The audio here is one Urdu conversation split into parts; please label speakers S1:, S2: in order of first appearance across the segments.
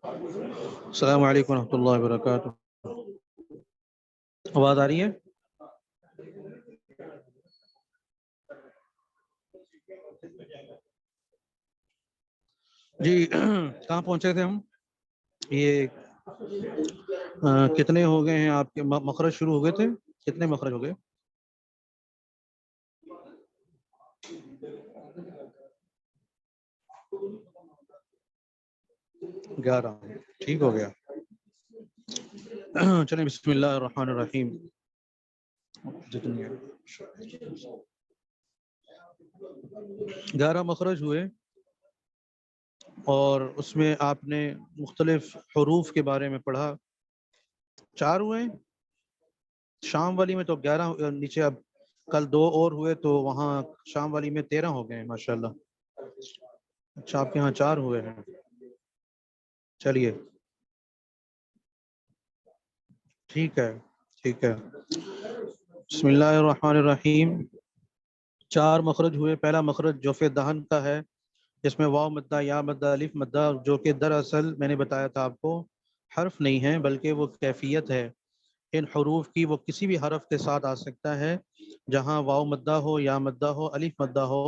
S1: السلام علیکم ورحمۃ اللہ وبرکاتہ. آواز آ رہی ہے؟ جی کہاں پہنچے تھے ہم؟ یہ کتنے ہو گئے ہیں آپ کے مخرج شروع ہو گئے تھے؟ کتنے مخرج ہو گئے؟ 11. ٹھیک ہو گیا. چلیں بسم اللہ الرحمن الرحیم. 11 مخرج ہوئے اور اس میں آپ نے مختلف حروف کے بارے میں پڑھا. 4 ہوئے. شام والی میں تو 11 نیچے. اب کل 2 اور ہوئے تو وہاں شام والی میں 13 ہو گئے ہیں ماشاءاللہ. اچھا آپ کے یہاں 4 ہوئے ہیں. چلیے ٹھیک ہے ٹھیک ہے. بسم اللہ الرحمن الرحیم. 4 مخرج ہوئے. پہلا مخرج جوف دہن کا ہے جس میں واو مدہ یا مدہ الف مدہ، جو کہ دراصل میں نے بتایا تھا آپ کو حرف نہیں ہے بلکہ وہ کیفیت ہے. ان حروف کی وہ کسی بھی حرف کے ساتھ آ سکتا ہے. جہاں واو مدہ ہو یا مدہ ہو الف مدہ ہو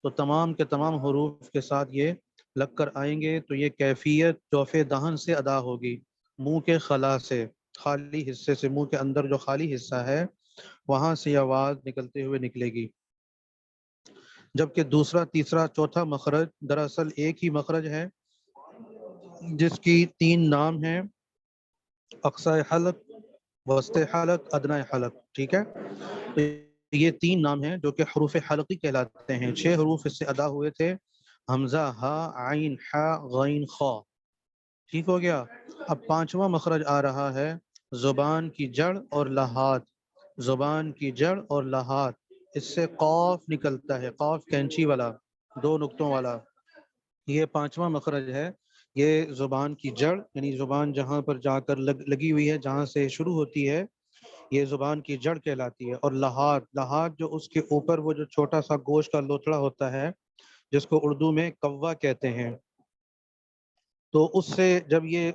S1: تو تمام کے تمام حروف کے ساتھ یہ لگ کر آئیں گے. تو یہ کیفیت جوف دہن سے ادا ہوگی، منہ کے خلا سے، خالی حصے سے. منہ کے اندر جو خالی حصہ ہے وہاں سے آواز نکلتے ہوئے نکلے گی. جبکہ دوسرا تیسرا چوتھا مخرج دراصل ایک ہی مخرج ہے جس کی 3 نام ہیں: اقصی حلق، وسط حلق، ادنی حلق. ٹھیک ہے. تو یہ 3 نام ہیں جو کہ حروف حلقی کہلاتے ہیں. 6 حروف اس سے ادا ہوئے تھے: حمزہ، ہا، عین، حا، غین، خا. ٹھیک ہو گیا. اب 5واں مخرج آ رہا ہے زبان کی جڑ اور لحاظ. زبان کی جڑ اور لحاظ. اس سے قاف نکلتا ہے، قاف کینچی والا، 2 نقطوں والا. یہ 5واں مخرج ہے. یہ زبان کی جڑ یعنی زبان جہاں پر جا کر لگی ہوئی ہے، جہاں سے شروع ہوتی ہے، یہ زبان کی جڑ کہلاتی ہے. اور لحاظ، لحاظ جو اس کے اوپر وہ جو چھوٹا سا گوشت کا لوتھڑا ہوتا ہے جس کو اردو میں کوا کہتے ہیں، تو اس سے جب یہ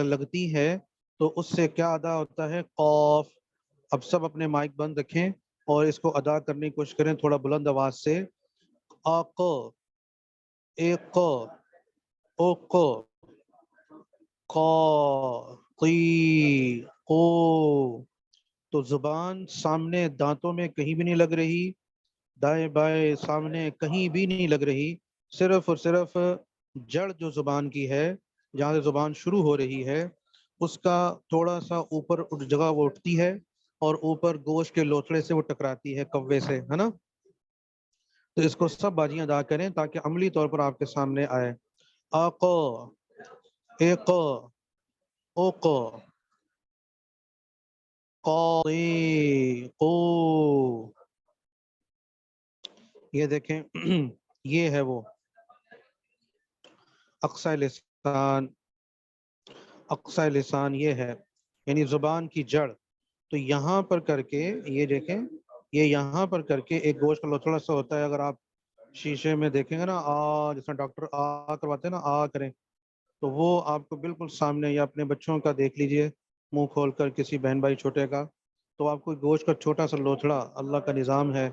S1: لگتی ہے تو اس سے کیا ادا ہوتا ہے؟ قاف. اب سب اپنے مائک بند رکھیں اور اس کو ادا کرنے کی کوشش کریں تھوڑا بلند آواز سے. آق، ایق، اوق، قا، قی، قو. تو زبان سامنے دانتوں میں کہیں بھی نہیں لگ رہی، دائیں بائیں سامنے کہیں بھی نہیں لگ رہی. صرف اور صرف جڑ جو زبان کی ہے، جہاں سے زبان شروع ہو رہی ہے، اس کا تھوڑا سا اوپر جگہ وہ اٹھتی ہے اور اوپر گوشت کے لوتھڑے سے وہ ٹکراتی ہے، کوے سے، ہے نا. تو اس کو سب باجیاں ادا کریں تاکہ عملی طور پر آپ کے سامنے آئے. آق، ایق، اوق، قی، قو. یہ دیکھیں یہ ہے وہ اقصی لسان. اقصی لسان یہ ہے یعنی زبان کی جڑ. تو یہاں پر کر کے یہ دیکھیں، یہ یہاں پر کر کے ایک گوشت کا لوتھڑا سا ہوتا ہے. اگر آپ شیشے میں دیکھیں گے نا، آ جس میں ڈاکٹر آ کرواتے ہیں نا، آ کریں، تو وہ آپ کو بالکل سامنے. یا اپنے بچوں کا دیکھ لیجئے منہ کھول کر، کسی بہن بھائی چھوٹے کا، تو آپ کو گوشت کا چھوٹا سا لوتھڑا، اللہ کا نظام ہے،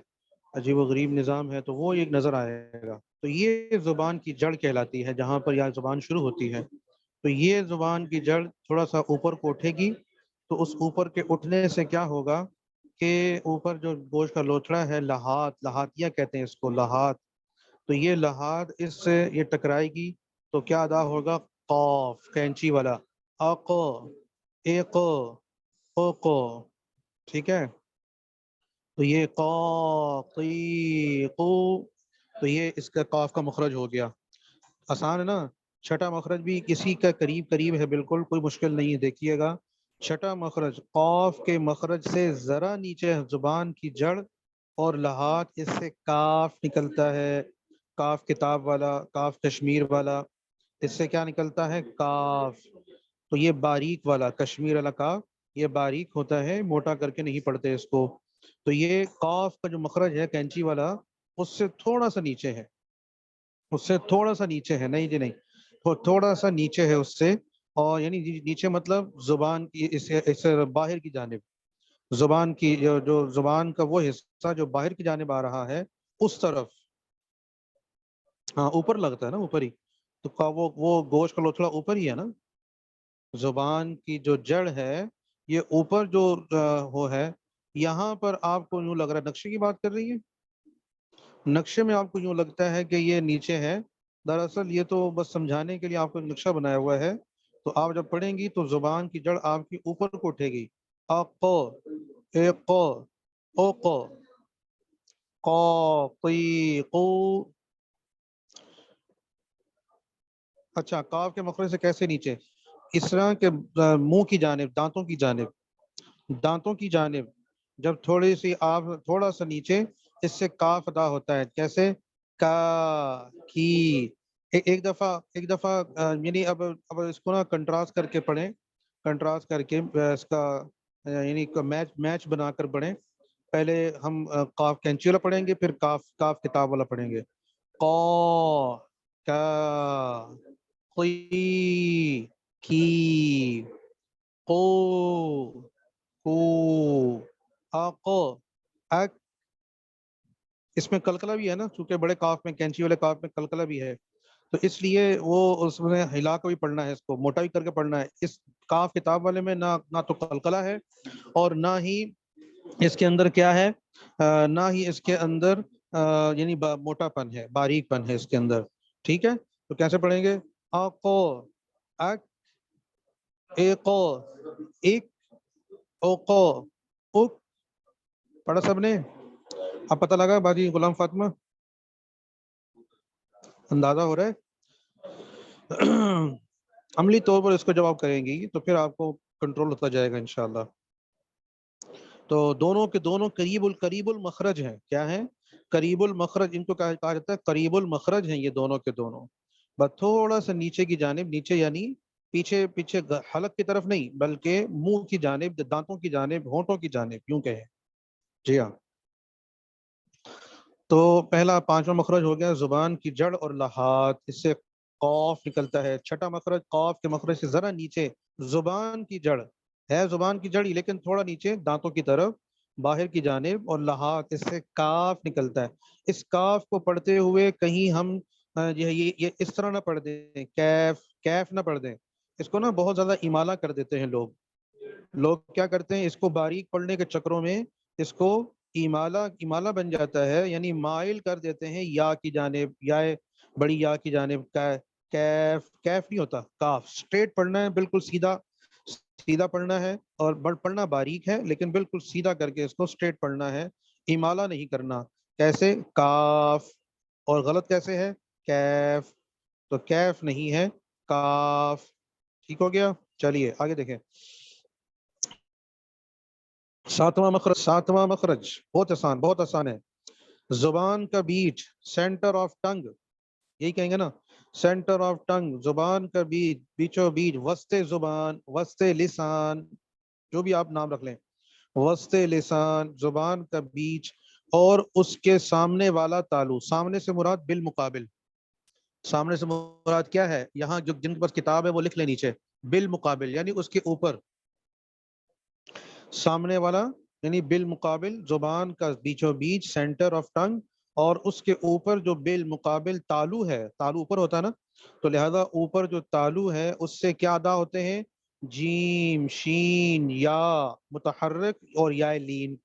S1: عجیب و غریب نظام ہے، تو وہ ایک نظر آئے گا. تو یہ زبان کی جڑ کہلاتی ہے جہاں پر یہ زبان شروع ہوتی ہے. تو یہ زبان کی جڑ تھوڑا سا اوپر کو اٹھے گی. تو اس اوپر کے اٹھنے سے کیا ہوگا کہ اوپر جو گوشت کا لوتھڑا ہے، لحاظ، لحاتیہ کہتے ہیں اس کو، لحاظ. تو یہ لحاظ اس سے یہ ٹکرائے گی تو کیا ادا ہوگا؟ قاف کینچی والا. اق، ایق، اوق. ٹھیک ہے. تو یہ قا، قی، قو. تو یہ اس کا قاف کا مخرج ہو گیا. آسان ہے نا. چھٹا مخرج بھی کسی کا قریب قریب ہے، بالکل کوئی مشکل نہیں ہے. دیکھیے گا، چھٹا مخرج قاف کے مخرج سے ذرا نیچے زبان کی جڑ اور لحاظ، اس سے کاف نکلتا ہے. کاف کتاب والا، کاف کشمیر والا. اس سے کیا نکلتا ہے؟ کاف. تو یہ باریک والا کشمیر والا کاف، یہ باریک ہوتا ہے، موٹا کر کے نہیں پڑھتے اس کو. تو یہ قاف کا جو مخرج ہے کینچی والا، اس سے تھوڑا سا نیچے ہے، اس سے تھوڑا سا نیچے ہے. نہیں جی نہیں، تھوڑا سا نیچے ہے اس سے. اور یعنی نیچے مطلب زبان کی اس باہر کی جانب، زبان کی جو زبان کا وہ حصہ جو باہر کی جانب آ رہا ہے اس طرف، ہاں اوپر لگتا ہے نا، اوپر ہی تو وہ گوشت کا لوتھڑا اوپر ہی ہے نا، زبان کی جو جڑ ہے یہ اوپر جو وہ ہے، یہاں پر آپ کو یوں لگ رہا ہے نقشے کی بات کر رہی ہے، نقشے میں آپ کو یوں لگتا ہے کہ یہ نیچے ہے، دراصل یہ تو بس سمجھانے کے لیے آپ کو نقشہ بنایا ہوا ہے، تو آپ جب پڑھیں گی تو زبان کی جڑ آپ کی اوپر کو اٹھے گی، اقو، ایقو، اوقو، قو، قی، قو۔ اچھا کاف کے مخرج سے کیسے نیچے؟ اس طرح کے منہ کی جانب، دانتوں کی جانب، دانتوں کی جانب جب تھوڑی سی آپ تھوڑا سا نیچے، اس سے کاف ادا ہوتا ہے، کیسے؟ کا، کی۔ ایک دفعہ یعنی اب اس کو نا کنٹراسٹ کر کے پڑھیں، کنٹراسٹ کر کے اس کا یعنی میچ بنا کر پڑھیں، پہلے ہم قاف کینچی والا پڑھیں گے، پھر کاف کتاب والا پڑھیں گے، قا، کا، قی، کی، قو، کو، اق، اک۔ اس میں کلکلہ بھی ہے نا، چونکہ بڑے کاف میں، کینچی والے کاف میں کلکلہ بھی ہے، تو اس لیے وہ اس میں ہلا کے بھی پڑھنا ہے، اس کو موٹا بھی کر کے پڑھنا ہے۔ اس کاف کتاب والے میں نہ تو کلکلہ ہے، اور نہ ہی اس کے اندر کیا ہے، نہ ہی اس کے اندر یعنی موٹا پن ہے، باریک پن ہے اس کے اندر، ٹھیک ہے؟ تو کیسے پڑھیں گے؟ اقو، اک، ایقو، ایک، اوقو، اک۔ پڑھا سب نے؟ اب پتہ لگا باجی غلام فاطمہ، اندازہ ہو رہا ہے؟ عملی طور پر اس کو جب آپ کریں گی تو پھر آپ کو کنٹرول ہوتا جائے گا انشاءاللہ۔ تو دونوں کے دونوں قریب المخرج ہیں، کیا ہیں؟ قریب المخرج، ان کو کہا جاتا ہے قریب المخرج ہیں یہ دونوں کے دونوں، بس تھوڑا سا نیچے کی جانب، نیچے یعنی پیچھے حلق کی طرف نہیں، بلکہ منہ کی جانب، دانتوں کی جانب، ہونٹوں کی جانب، یوں کہیں۔ جی ہاں، تو پہلا پانچواں مخرج ہو گیا زبان کی جڑ اور لحاظ، اس سے قاف نکلتا ہے۔ چھٹا مخرج قاف کے مخرج سے ذرا نیچے، زبان کی جڑ ہے، زبان کی جڑ ہی لیکن تھوڑا نیچے دانتوں کی طرف باہر کی جانب، اور لحاظ، اس سے کاف نکلتا ہے۔ اس کاف کو پڑھتے ہوئے کہیں ہم یہ اس طرح نہ پڑھ دیں، کیف کیف نہ پڑھ دیں، اس کو نا بہت زیادہ امالہ کر دیتے ہیں لوگ، کیا کرتے ہیں اس کو باریک پڑھنے کے چکروں میں اس کو امالہ بن جاتا ہے، یعنی مائل کر دیتے ہیں یا کی جانب، یا بڑی یا کی جانب، کیف کیف نہیں ہوتا، کاف سٹریٹ پڑھنا ہے، بالکل سیدھا سیدھا پڑھنا ہے، اور پڑھنا باریک ہے لیکن بالکل سیدھا کر کے اس کو سٹریٹ پڑھنا ہے، امالہ نہیں کرنا۔ کیسے؟ کاف، اور غلط کیسے ہے؟ کیف، تو کیف نہیں ہے، کاف، ٹھیک ہو گیا؟ چلیے آگے دیکھیں، ساتواں مخرج بہت آسان ہے، زبان کا بیچ، سینٹر آف ٹنگ، یہی کہیں گے نا، سینٹر آف ٹنگ، زبان کا بیچ، بیچو بیچ، وسط زبان، وسط لسان، جو بھی آپ نام رکھ لیں، وسط لسان، زبان کا بیچ، اور اس کے سامنے والا تالو، سامنے سے مراد بالمقابل، سامنے سے مراد کیا ہے؟ یہاں جو جن کے پاس کتاب ہے وہ لکھ لیں نیچے، بالمقابل یعنی اس کے اوپر، سامنے والا یعنی بالمقابل، زبان کا بیچو بیچ، سینٹر آف ٹنگ، اور اس کے اوپر جو بالمقابل تالو ہے، تالو اوپر ہوتا ہے نا، تو لہذا اوپر جو تالو ہے اس سے کیا ادا ہوتے ہیں؟ جیم، شین، یا متحرک اور یا لین،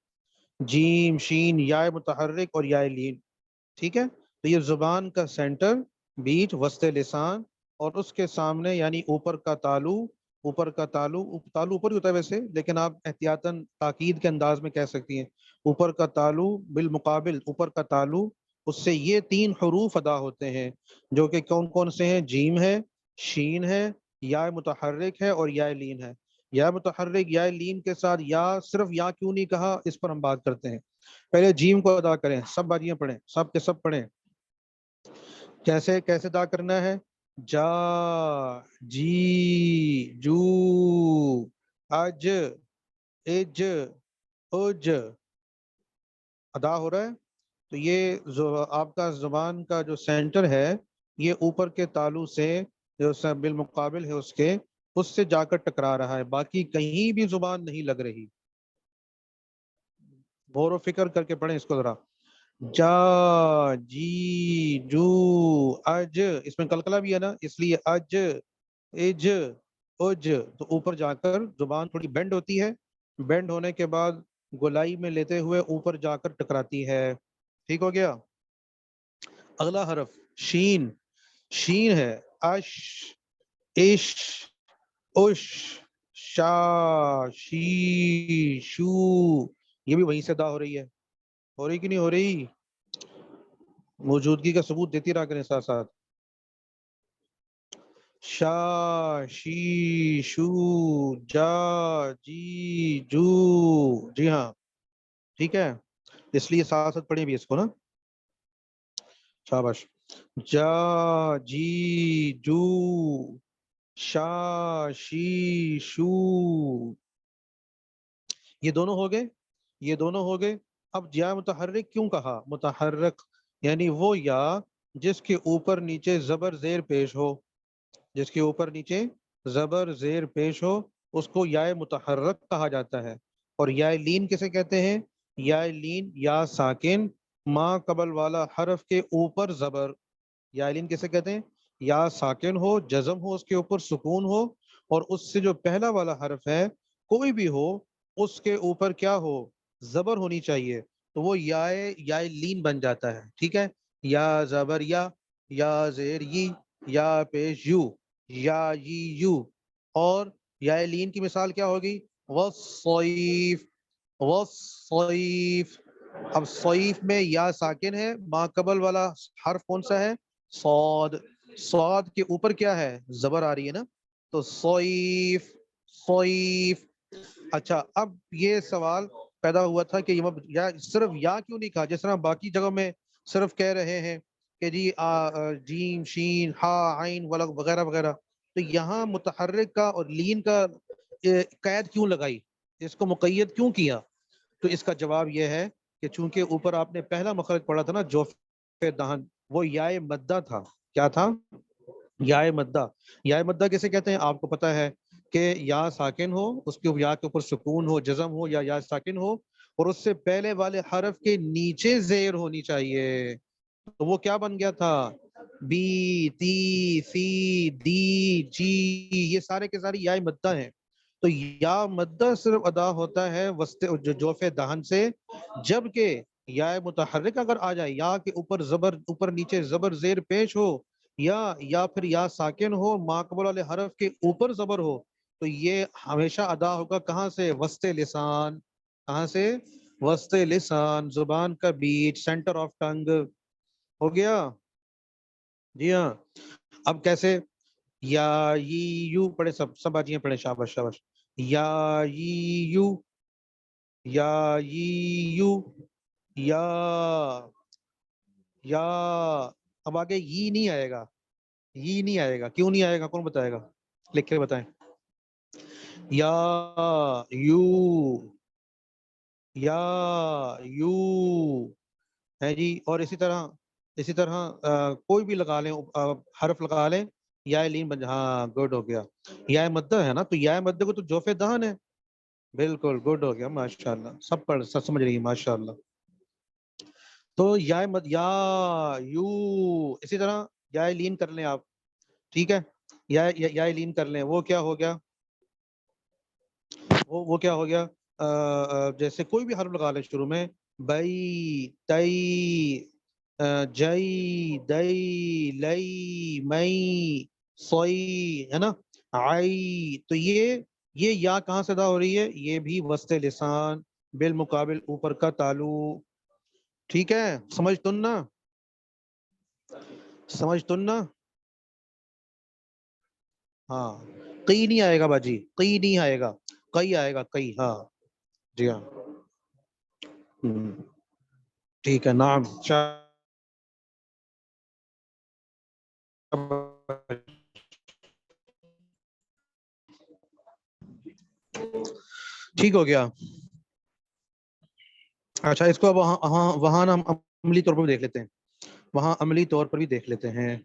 S1: جیم، شین، یا متحرک اور یا لین، ٹھیک ہے؟ تو یہ زبان کا سینٹر، بیچ، وسط لسان، اور اس کے سامنے یعنی اوپر کا تالو، تالو اوپر ہی ہوتا ہے ویسے، لیکن آپ احتیاطاً تاکید کے انداز میں کہہ سکتی ہیں، اوپر کا تالو، بالمقابل اوپر کا تالو، اس سے یہ تین حروف ادا ہوتے ہیں، جو کہ کون کون سے ہیں؟ جیم ہے، شین ہے، یا متحرک ہے، اور یا لین ہے۔ یا متحرک، یا لین کے ساتھ، یا صرف یا کیوں نہیں کہا، اس پر ہم بات کرتے ہیں۔ پہلے جیم کو ادا کریں، سب باجیاں پڑھیں، سب کے سب پڑھیں، کیسے ادا کرنا ہے؟ جا، جی، جو، اج، اج، اج، ادا ہو رہا ہے؟ تو یہ آپ کا زبان کا جو سینٹر ہے، یہ اوپر کے تالو سے جو بالمقابل ہے اس کے، اس سے جا کر ٹکرا رہا ہے، باقی کہیں بھی زبان نہیں لگ رہی. غور و فکر کر کے پڑھیں اس کو ذرا. جا جی جو اج، اس میں کلکلا بھی ہے نا، اس لیے اج اج اج، تو اوپر جا کر زبان تھوڑی بینڈ ہوتی ہے، بینڈ ہونے کے بعد گولائی میں لیتے ہوئے اوپر جا کر ٹکراتی ہے. ٹھیک ہو گیا. اگلا حرف شین. شین ہے اش اش اش شا شی شو، یہ بھی وہیں سے ادا ہو رہی ہے. ہو رہی کہ نہیں ہو رہی؟ موجودگی کا ثبوت دیتی رہا کریں ساتھ ساتھ. شا شی شو جا جی جو، جی ہاں ٹھیک ہے، اس لیے ساتھ ساتھ پڑھیں بھی اس کو نا. شاباش. جا جی جو شا شی شو، یہ دونوں ہو گئے، یہ دونوں ہو گئے. اب یا متحرک کیوں کہا؟ متحرک یعنی وہ یا جس کے اوپر نیچے زبر زیر پیش ہو، جس کے اوپر نیچے زبر زیر پیش ہو اس کو یا متحرک کہا جاتا ہے. اور یا لین کسے کہتے ہیں؟ یا لین یا ساکن ما قبل والا حرف کے اوپر زبر. یا لین کسے کہتے ہیں؟ یا ساکن ہو، جزم ہو، اس کے اوپر سکون ہو، اور اس سے جو پہلا والا حرف ہے کوئی بھی ہو اس کے اوپر کیا ہو؟ زبر ہونی چاہیے، تو وہ یا لین بن جاتا ہے. ٹھیک ہے، یا زبر یا زیر یا پیش یا یو. اور یا لین کی مثال کیا ہوگی؟ والصیف والصیف. اب صیف میں یا ساکن ہے، ما قبل والا حرف کون سا ہے؟ صاد. صاد کے اوپر کیا ہے؟ زبر آ رہی ہے نا، تو صیف صیف. اچھا اب یہ سوال پیدا ہوا تھا کہ یا صرف یا کیوں نہیں کہا، جس طرح باقی جگہوں میں صرف کہہ رہے ہیں کہ جی جیم شین ہا عین وغیرہ وغیرہ، تو یہاں متحرک کا اور لین کا قید کیوں لگائی، اس کو مقید کیوں کیا؟ تو اس کا جواب یہ ہے کہ چونکہ اوپر آپ نے پہلا مخرج پڑھا تھا نا جوف دہن، وہ یائے مدہ تھا. کیا تھا؟ یائے مدہ. یائے مدہ کیسے کہتے ہیں؟ آپ کو پتا ہے کہ یا ساکن ہو، اس کے یا کے اوپر سکون ہو، جزم ہو، یا ساکن ہو، اور اس سے پہلے والے حرف کے نیچے زیر ہونی چاہیے. تو وہ کیا بن گیا تھا؟ بی تی سی دی جی، یہ سارے کے سارے یا مدہ ہیں. تو یا مدہ صرف ادا ہوتا ہے وسط جوف دہن سے، جبکہ یا متحرک اگر آ جائے، یا کے اوپر زبر اوپر نیچے زبر زیر پیش ہو، یا پھر یا ساکن ہو ماقبل والے حرف کے اوپر زبر ہو، تو یہ ہمیشہ ادا ہوگا کہاں سے؟ وسط لسان. کہاں سے؟ وسط لسان، زبان کا بیچ، سینٹر آف ٹنگ. ہو گیا؟ جی ہاں. اب کیسے؟ یا یو پڑھے، سب باجیاں پڑھے. شاباش شاباش. یا یو یا یو یا. اب آگے یہ نہیں آئے گا، یہ نہیں آئے گا. کیوں نہیں آئے گا؟ کون بتائے گا؟ لکھ کے بتائیں. یا یو یا یو ہے جی. اور اسی طرح کوئی بھی لگا لیں، حرف لگا لیں، یا لین بن. ہاں گڈ ہو گیا. یا مدہ ہے نا، تو یا مدہ کو تو جوف دہن ہے. بالکل گڈ ہو گیا، ماشاء اللہ. سب سمجھ رہی ہے، ماشاء اللہ. تو یا یو. اسی طرح یا لین کر لیں آپ. ٹھیک ہے، یا لین کر لیں. وہ کیا ہو گیا؟ وہ کیا ہو گیا؟ جیسے کوئی بھی حرف لگا لیں شروع میں، بئی تئی جئی دئی لئی مئی سوئی، ہے نا، آئی. تو یہ یا کہاں سے ادا ہو رہی ہے؟ یہ بھی وسط لسان بالمقابل اوپر کا تالو. ٹھیک ہے، سمجھ تن نا؟ سمجھ تن نا؟ ہاں. کئی نہیں آئے گا باجی، کئی نہیں آئے گا، کئی آئے گا، کئی. ہاں جی ہاں. ٹھیک ہے. نام ٹھیک ہو گیا. اچھا اس کو وہاں ہم عملی طور پر بھی دیکھ لیتے ہیں، وہاں عملی طور پر بھی دیکھ لیتے ہیں.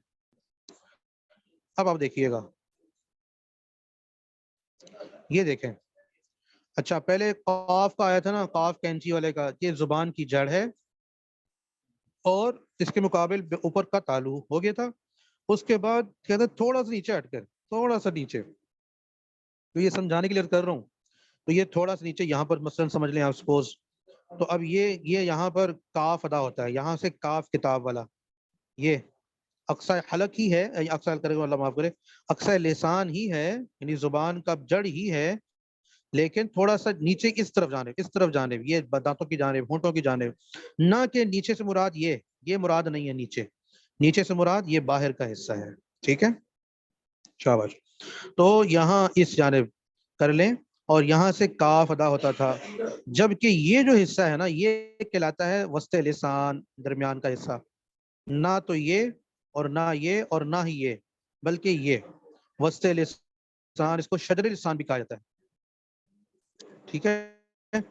S1: اب آپ دیکھیے گا. یہ دیکھیں. اچھا پہلے قاف کا آیا تھا نا، قاف کینچی والے کا، یہ زبان کی جڑ ہے اور اس کے مقابل اوپر کا تالو ہو گیا تھا. اس کے بعد کہتے ہیں تھوڑا سا نیچے ہٹ کر، تھوڑا سا نیچے، تو یہ سمجھانے کے لیے کر رہا ہوں. تو یہ تھوڑا سا نیچے یہاں پر مثلا سمجھ لیں آپ سپوز. تو اب یہ یہاں پر کاف ادا ہوتا ہے، یہاں سے کاف کتاب والا، یہ اقصی حلق ہی ہے، اقصی کرے اللہ معاف کرے، اقصی لسان ہی ہے، یعنی زبان کا جڑ ہی ہے، لیکن تھوڑا سا نیچے اس طرف جانب، اس طرف جانب، یہ دانتوں کی جانب، ہونٹوں کی جانب. نہ کہ نیچے سے مراد یہ مراد نہیں ہے نیچے، نیچے سے مراد یہ باہر کا حصہ ہے. ٹھیک ہے، شاباش. تو یہاں اس جانب کر لیں، اور یہاں سے کاف ادا ہوتا تھا. جبکہ یہ جو حصہ ہے نا، یہ کہلاتا ہے وسط لسان، درمیان کا حصہ. نہ تو یہ اور نہ یہ اور نہ ہی یہ، بلکہ یہ وسط لسان، اس کو شجر لسان بھی کہا جاتا ہے. ٹھیک ہے،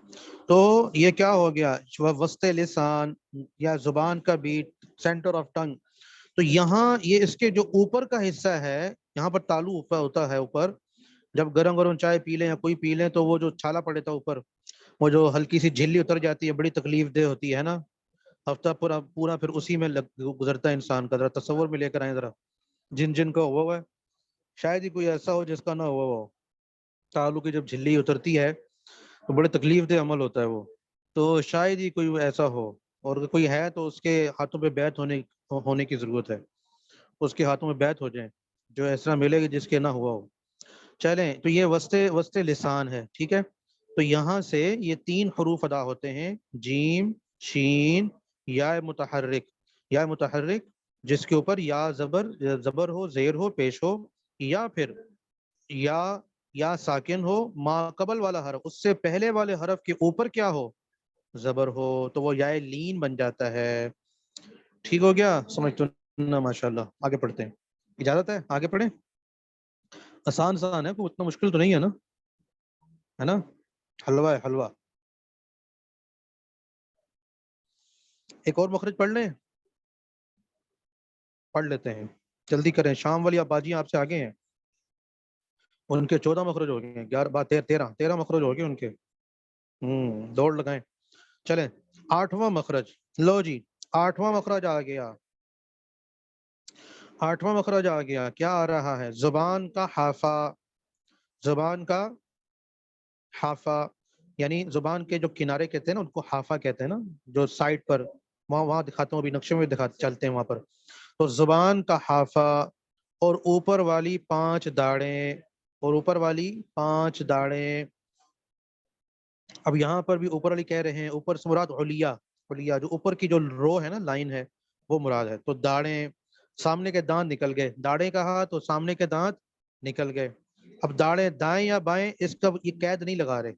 S1: تو یہ کیا ہو گیا، وسط لسان یا زبان کا بیٹ، سینٹر آف ٹنگ. تو یہاں یہ اس کے جو اوپر کا حصہ ہے، یہاں پر تالو اوپر ہوتا ہے. اوپر جب گرم گرم چائے پی لیں یا کوئی پی لیں تو وہ جو چھالا پڑے تھا اوپر، وہ جو ہلکی سی جھلی اتر جاتی ہے، بڑی تکلیف دہ ہوتی ہے نا. ہفتہ پورا پورا پھر اسی میں گزرتا ہے انسان کا. ذرا تصور میں لے کر آئیں ذرا، جن کو ہوا ہے شاید ہی کوئی ایسا ہو جس کا نہ ہوا ہو. تالو کی جب جھلی اترتی ہے تو بڑے تکلیف دہ عمل ہوتا ہے وہ. تو شاید ہی کوئی ایسا ہو، اور اگر کوئی ہے تو اس کے ہاتھوں پہ بیعت ہونے کی ضرورت ہے. اس کے ہاتھوں میں بیعت ہو جائیں، جو ایسا ملے گی جس کے نہ ہوا ہو. چلیں، تو یہ وسط لسان ہے. ٹھیک ہے، تو یہاں سے یہ 3 حروف ادا ہوتے ہیں، جیم، شین، یا متحرک. یا متحرک جس کے اوپر یا زبر ہو، زیر ہو، پیش ہو، یا پھر یا ساکن ہو، ما قبل والا حرف، اس سے پہلے والے حرف کے اوپر کیا ہو، زبر ہو، تو وہ یا لین بن جاتا ہے. ٹھیک ہو گیا، سمجھ تو نا؟ ماشاء اللہ. آگے پڑھتے ہیں، اجازت ہے آگے پڑھیں؟ آسان ہے، کوئی اتنا مشکل تو نہیں ہے نا، ہے نا؟ حلوہ ہے حلوہ. ایک اور مخرج پڑھ لیں، پڑھ لیتے ہیں، جلدی کریں. شام والی باجی آپ سے آگے ہیں، ان کے 14 مخرج ہو گئے ہیں، 13 مخرج ہو گئے ان کے. دوڑ لگائیں. چلیں، 8واں مخرج. لو جی، 8واں مخرج آ گیا. 8واں مخرج آ گیا. کیا آ رہا ہے؟ زبان کا حافہ. زبان کا حافہ، یعنی زبان کے جو کنارے کہتے ہیں نا، ان کو حافہ کہتے ہیں نا، جو سائڈ پر، وہاں دکھاتا ہوں، ابھی نقشے میں دکھاتے چلتے ہیں وہاں پر. تو زبان کا حافہ اور اوپر والی 5 داڑیں، اور اوپر والی 5 داڑیں. اب یہاں پر بھی اوپر والی کہہ رہے ہیں، اوپر سے مراد علیا. علیا جو اوپر کی جو رو ہے نا، لائن ہے، وہ مراد ہے. تو داڑیں، سامنے کے دانت نکل گئے. داڑیں کہا تو سامنے کے دانت نکل گئے. اب داڑیں دائیں یا بائیں، اس کا یہ قید نہیں لگا رہے.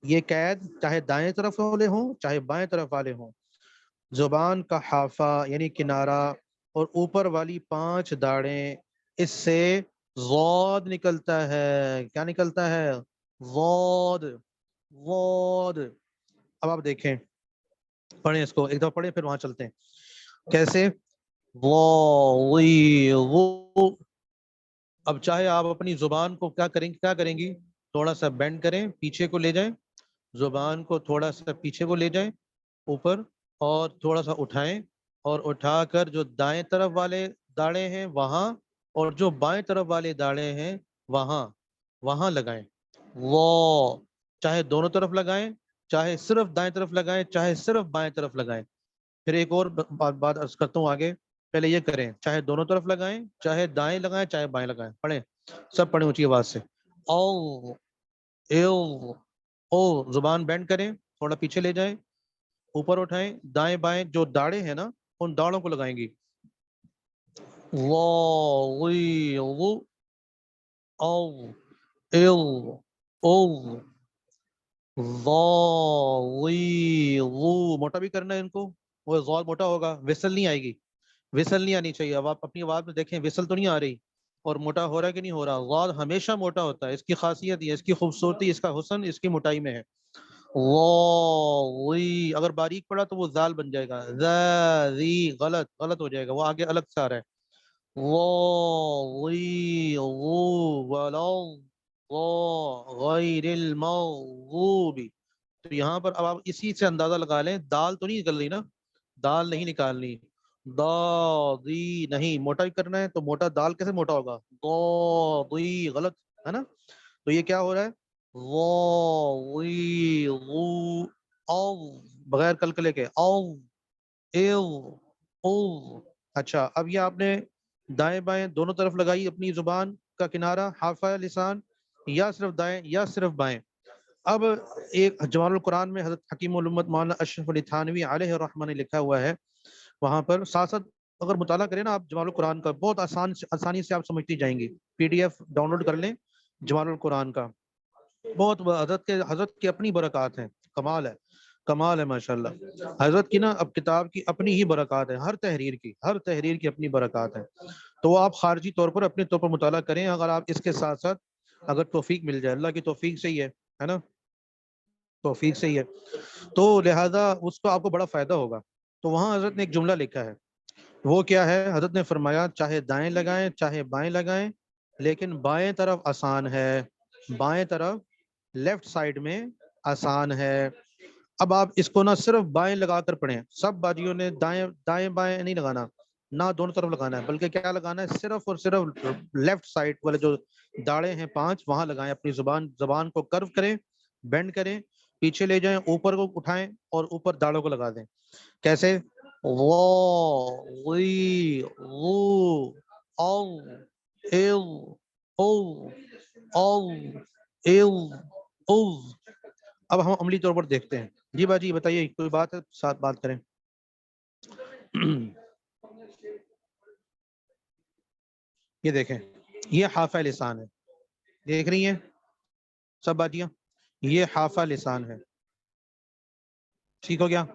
S1: یہ قید چاہے دائیں طرف والے ہوں چاہے بائیں طرف والے ہوں. زبان کا حافہ یعنی کنارہ اور اوپر والی 5 داڑیں، اس سے ضاد نکلتا ہے. کیا نکلتا ہے؟ ضاد. ضاد. اب آپ دیکھیں، پڑھیں اس کو ایک دفعہ، پڑھیں پھر وہاں چلتے ہیں. کیسے؟ وہ. اب چاہے آپ اپنی زبان کو کیا کریں گی، تھوڑا سا بینڈ کریں، پیچھے کو لے جائیں. زبان کو تھوڑا سا پیچھے کو لے جائیں اوپر، اور تھوڑا سا اٹھائیں، اور اٹھا کر جو دائیں طرف والے داڑے ہیں وہاں، اور جو بائیں طرف والے داڑے ہیں وہاں لگائیں. وہ چاہے دونوں طرف لگائیں، چاہے صرف دائیں طرف لگائیں، چاہے صرف بائیں طرف لگائیں. پھر ایک اور بات عرض کرتا ہوں آگے. پہلے یہ کریں، چاہے دونوں طرف لگائیں، چاہے دائیں لگائیں، چاہے بائیں لگائیں. پڑھیں، سب پڑھیں اونچی آواز سے. او ایو او. زبان بینڈ کریں، تھوڑا پیچھے لے جائیں، اوپر اٹھائیں، دائیں بائیں جو داڑیں ہیں نا، ان داڑوں کو لگائیں گی. او ایو او. موٹا بھی کرنا ہے ان کو، وہ ضاد موٹا ہوگا، وصل نہیں آئے گی، وصل نہیں آنی چاہیے. اب آپ اپنی آواز میں دیکھیں، وصل تو نہیں آ رہی، اور موٹا ہو رہا ہے کہ نہیں ہو رہا. ضاد ہمیشہ موٹا ہوتا ہے، اس کی خاصیت یہ، اس کی خوبصورتی، اس کا حسن اس کی موٹائی میں ہے. اگر باریک پڑا تو وہ زال بن جائے گا، غلط ہو جائے گا، وہ آگے الگ سے آ رہا ہے. غیر المغضوب. تو یہاں پر اب آپ اسی سے اندازہ لگا لیں, دال تو نہیں نکل رہی نا, دال نہیں نکالنی, دی نہیں, موٹا بھی کرنا ہے تو موٹا دال کیسے موٹا ہوگا, دی غلط ہے نا. تو یہ کیا ہو رہا ہے, او بغیر کلکلے کے, او ایو او. اچھا اب یہ آپ نے دائیں بائیں دونوں طرف لگائی اپنی زبان کا کنارہ حافہ لسان, یا صرف دائیں یا صرف بائیں. اب ایک جمال القرآن میں حضرت حکیم الامت مولانا اشرف علی تھانوی علیہ الرحمہ نے لکھا ہوا ہے, وہاں پر ساتھ ساتھ اگر مطالعہ کریں نا آپ جمال القرآن کا, بہت آسانی سے آپ سمجھتی جائیں گی. P D F download کر لیں جمال القرآن کا, بہت حضرت کی اپنی برکات ہیں, کمال ہے, کمال ہے ماشاءاللہ. حضرت کی نا اب کتاب کی اپنی ہی برکات ہے, ہر تحریر کی اپنی برکات ہے. تو وہ آپ خارجی طور پر اپنے طور پر مطالعہ کریں, اگر آپ اس کے ساتھ ساتھ اگر توفیق مل جائے, اللہ کی توفیق سے ہی ہے نا, توفیق سے ہی ہے, تو لہذا اس کو آپ کو بڑا فائدہ ہوگا. تو وہاں حضرت نے ایک جملہ لکھا ہے, وہ کیا ہے, حضرت نے فرمایا چاہے دائیں لگائیں چاہے بائیں لگائیں, لیکن بائیں طرف آسان ہے, بائیں طرف لیفٹ سائڈ میں آسان ہے. اب آپ اس کو نہ صرف بائیں لگا کر پڑھیں, سب باجیوں نے دائیں بائیں نہیں لگانا, نہ دونوں طرف لگانا ہے, بلکہ کیا لگانا ہے, صرف اور صرف لیفٹ سائڈ والے جو داڑے ہیں 5 وہاں لگائیں. اپنی زبان کو کرو کریں, بینڈ کریں, پیچھے لے جائیں, اوپر کو اٹھائیں اور اوپر داڑوں کو لگا دیں. کیسے, وی او او ایو او او ایو او. اب ہم عملی طور پر دیکھتے ہیں. جی باجی بتائیے, کوئی بات ہے ساتھ بات کریں. یہ دیکھیں, یہ حافہ لسان ہے, دیکھ رہی ہیں سب باجیاں, یہ حافہ لسان ہے. ٹھیک ہو گیا.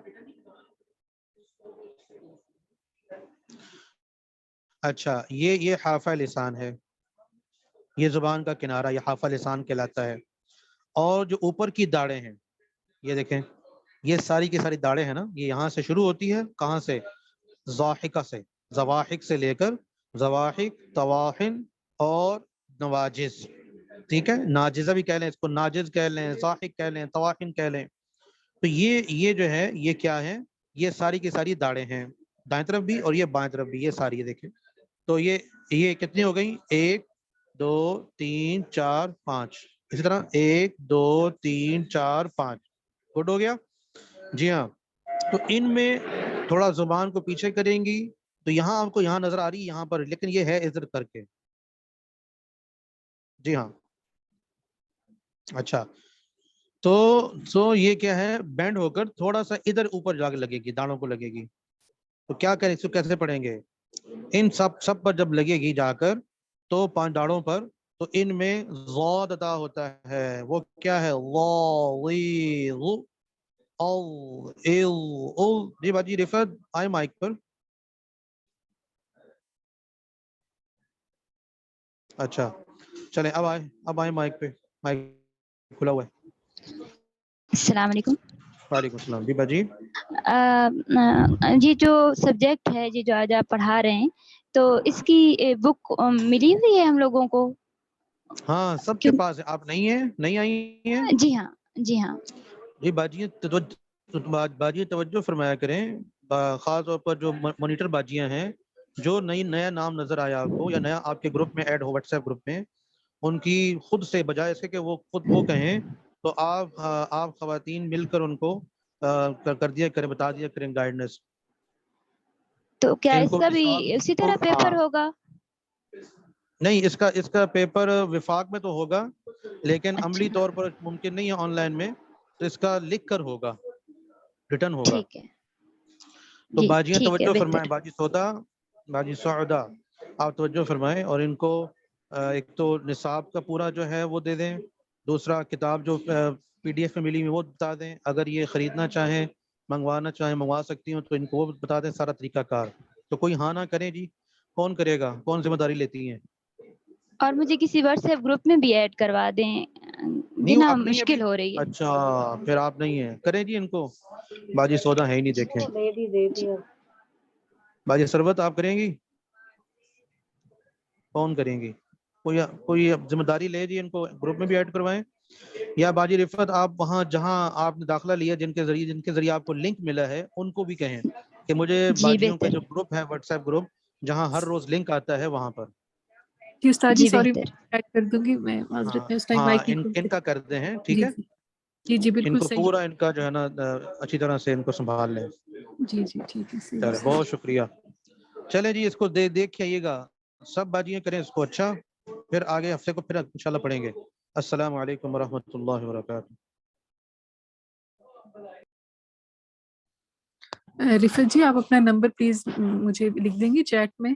S1: اچھا یہ حافہ لسان ہے, یہ زبان کا کنارہ, یہ حافہ لسان کہلاتا ہے. اور جو اوپر کی داڑیں ہیں, یہ دیکھیں, یہ ساری کی ساری داڑیں ہیں نا, یہ یہاں سے شروع ہوتی ہے, کہاں سے, ضاحکہ سے, زواحک سے لے کر زواحک, طواحن اور نواجز. ٹھیک ہے, ناجزہ بھی کہہ لیں اس کو, ناجز کہہ لیں, ضاحک کہہ لیں, طواحن کہہ لیں. تو یہ جو ہے یہ کیا ہے, یہ ساری کی ساری داڑیں ہیں, دائیں طرف بھی اور یہ بائیں طرف بھی, یہ ساری ہے دیکھیں. تو یہ کتنی ہو گئی, 1 2 3 4 5, اسی طرح 1 2 3 4 5. گڈ ہو گیا. جی ہاں, تو ان میں تھوڑا زبان کو پیچھے کریں گی تو یہاں آپ کو یہاں نظر آ رہی ہے یہاں پر, لیکن یہ ہے ادھر کر کے. جی ہاں. اچھا تو یہ کیا ہے, بینڈ ہو کر تھوڑا سا ادھر اوپر جا کے لگے گی, دانوں کو لگے گی. تو کیا کریں, اس کو کیسے پڑھیں گے, ان سب پر جب لگے گی جا کر تو 5 داڑوں پر, تو ان میں ضاد ادا ہوتا ہے. وہ کیا ہے, وی او ایو او. جی باجی رفعت آئے مائک پر. اچھا چلیں, اب آئے مائک پہ, مائک کھلا ہوا ہے.
S2: السلام علیکم.
S1: وعلیکم السلام. جی باجی.
S2: جی جو سبجیکٹ ہے جی جو آج آپ پڑھا رہے ہیں, تو اس کی بک ملی ہوئی ہے ہم لوگوں کو؟
S1: ہاں سب کے پاس ہے. آپ نہیں آئی ہیں.
S2: جی ہاں, جی ہاں.
S1: جی باجی توجہ فرمایا کریں, خاص طور پر جو مانیٹر باجیاں ہیں, جو نیا نام نظر آیا آپ کو یا نیا آپ کے گروپ میں ایڈ ہو, واٹس ایپ گروپ میں, ان کی خود سے بجائے اس کے کہ وہ خود وہ کہیں, تو آپ خواتین مل کر ان کو کر دیا کریں, بتا دیا کریں گائیڈنس.
S2: تو کیا
S1: ان
S2: اس
S1: کو
S2: کا بھی اسی طرح پیپر
S1: ہاں,
S2: ہوگا؟
S1: نہیں اس کا پیپر وفاق میں تو ہوگا, لیکن
S2: اچھا
S1: عملی طور پر ممکن نہیں ہے آن لائن میں, تو اس کا لکھ کر ہوگا, ریٹن ہوگا.
S2: ٹھیک ہے.
S1: تو
S2: جی
S1: باجیاں
S2: ٹھیک ہے,
S1: توجہ فرمائیں,
S2: بہتر.
S1: باجی سعودہ آپ توجہ فرمائیں, اور ان کو ایک تو نصاب کا پورا جو ہے وہ دے دیں, دوسرا کتاب جو پی ڈی ایف میں ملی ہوئی وہ بتا دیں, اگر یہ خریدنا چاہیں منگوانا چاہیں منگوا سکتی ہوں, تو ان کو وہ بتا دیں سارا طریقہ کار. تو کوئی ہاں نہ کریں جی, کون کرے گا, کون ذمہ داری لیتی ہیں.
S2: اور مجھے کسی واٹس ایپ گروپ میں بھی ایڈ کروا دیں,
S1: نہیں
S2: جنا
S1: آپ نہیں ابھی,
S2: مشکل ہو رہی ہے.
S1: اچھا پھر آپ نہیں ہیں, کریں جی ان کو. باجی سودا ہے ہی نہیں, دیکھیں باجی سربت آپ کریں گی, کون کریں گی, کوئی ذمہ داری لے جی، ان کو گروپ میں بھی ایڈ کروائیں، یا باجی رفت آپ وہاں جہاں آپ نے داخلہ لیا جن کے ذریعے آپ کو لنک ملا ہے ان کو بھی کہیں کہ مجھے
S2: جی
S1: باجیوں کا
S2: بہتر
S1: جو گروپ ہے واٹس ایپ گروپ جہاں ہر روز لنک آتا ہے وہاں پر
S3: جی استاد جی
S2: جی
S3: سوری
S2: بہتر
S3: ایڈ کر دوں گی میں
S1: ہاں
S3: معذرت میں اس ٹائم
S1: ہاں
S3: مائک نہیں
S1: ان
S3: کھولتے
S1: کا کرتے ہیں، ٹھیک
S3: جی
S1: ہے،
S3: جی جی جی
S1: ان
S3: بالکل
S1: کو
S3: صحیح
S1: پورا ان کا جو ہے نا اچھی طرح سے ان کو سنبھال لیں.
S3: جی جی ٹھیک ہے صحیح
S1: چلے بہت شکریہ. چلے جی اس کو دیکھ کے آئیے گا، سب باجیاں کریں اس کو، اچھا پھر آگے ہفتے کو پھر انشاءاللہ پڑھیں گے. السلام علیکم ورحمۃ اللہ وبرکاتہ.
S3: رفت جی آپ اپنا نمبر پلیز مجھے لکھ دیں گی چیٹ میں.